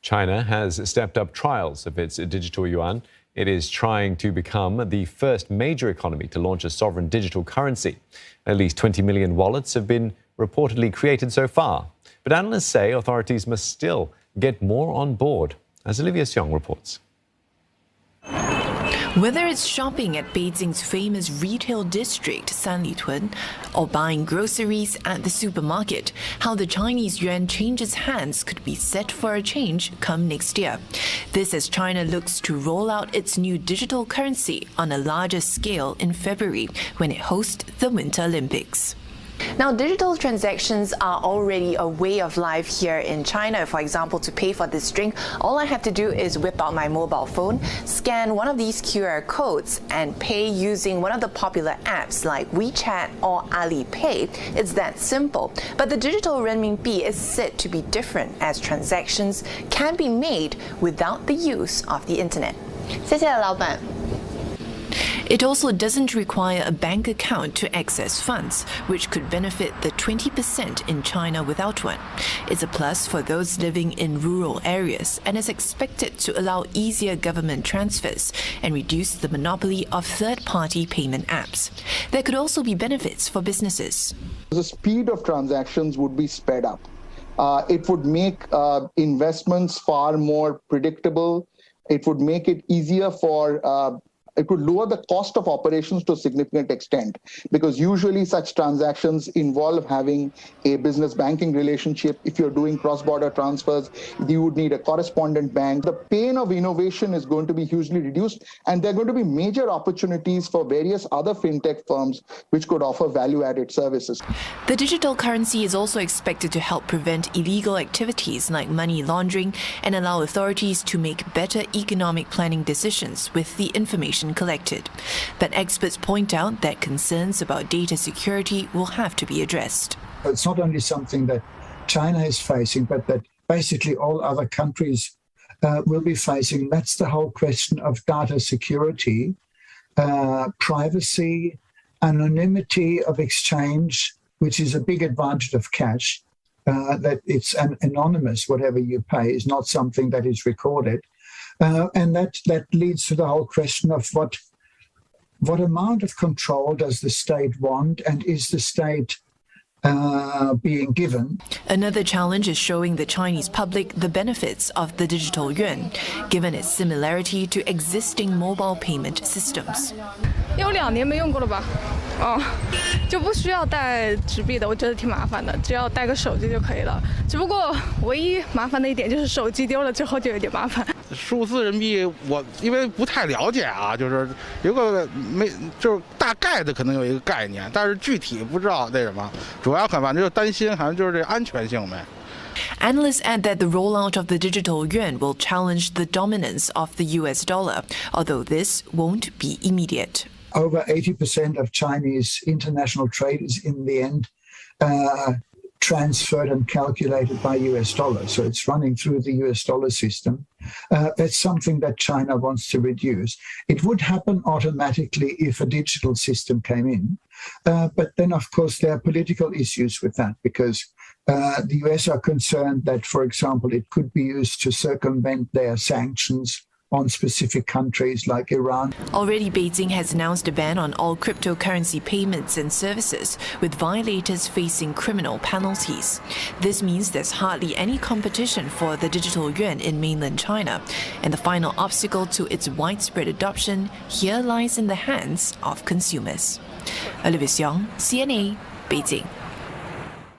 China has stepped up trials of its digital yuan. It is trying to become the first major economy to launch a sovereign digital currency. At least 20 million wallets have been reportedly created so far. But analysts say authorities must still get more on board, as Olivia Xiong reports. Whether it's shopping at Beijing's famous retail district, Sanlitun, or buying groceries at the supermarket, how the Chinese yuan changes hands could be set for a change come next year. This as China looks to roll out its new digital currency on a larger scale in February when it hosts the Winter Olympics. Now, digital transactions are already a way of life here in China. For example, to pay for this drink, all I have to do is whip out my mobile phone, scan one of these QR codes, and pay using one of the popular apps like WeChat or Alipay. It's that simple. But the digital renminbi is said to be different, as transactions can be made without the use of the internet. 谢谢老板。It also doesn't require a bank account to access funds, which could benefit the 20% in China without one. It's a plus for those living in rural areas and is expected to allow easier government transfers and reduce the monopoly of third-party payment apps. There could also be benefits for businesses. The speed of transactions would be sped up. It would make investments far more predictable. It would make it easier for it would lower the cost of operations to a significant extent, because usually such transactions involve having a business banking relationship. If you're doing cross-border transfers, you would need a correspondent bank. The pain of innovation is going to be hugely reduced, and there are going to be major opportunities for various other fintech firms which could offer value-added services. The digital currency is also expected to help prevent illegal activities like money laundering and allow authorities to make better economic planning decisions with the information collected. But experts point out that concerns about data security will have to be addressed. It's not only something that China is facing, but that basically all other countries will be facing. That's the whole question of data security, privacy, anonymity of exchange, which is a big advantage of cash, that it's anonymous, whatever you pay is not something that is recorded. And that leads to the whole question of what amount of control does the state want, and is the state being given? Another challenge is showing the Chinese public the benefits of the digital yuan, given its similarity to existing mobile payment systems. 有2年没用过了吧？就不需要带纸币的，我觉得挺麻烦的，只要带个手机就可以了。只不过唯一麻烦的一点就是手机丢了之后就有点麻烦。数字人民币我因为不太了解啊，就是有个就是大概的可能有一个概念，但是具体不知道那什么。主要反正就担心好像就是这安全性呗。Analysts add that the rollout of the digital yuan will challenge the dominance of the US dollar, although this won't be immediate. Over 80% of Chinese international trade is in the end transferred and calculated by US dollars. So it's running through the US dollar system. That's something that China wants to reduce. It would happen automatically if a digital system came in. But then, of course, there are political issues with that, because the US are concerned that, for example, it could be used to circumvent their sanctions on specific countries like Iran. Already, Beijing has announced a ban on all cryptocurrency payments and services, with violators facing criminal penalties. This means there's hardly any competition for the digital yuan in mainland China, and the final obstacle to its widespread adoption here lies in the hands of consumers. Olivia Xiong, CNA, Beijing.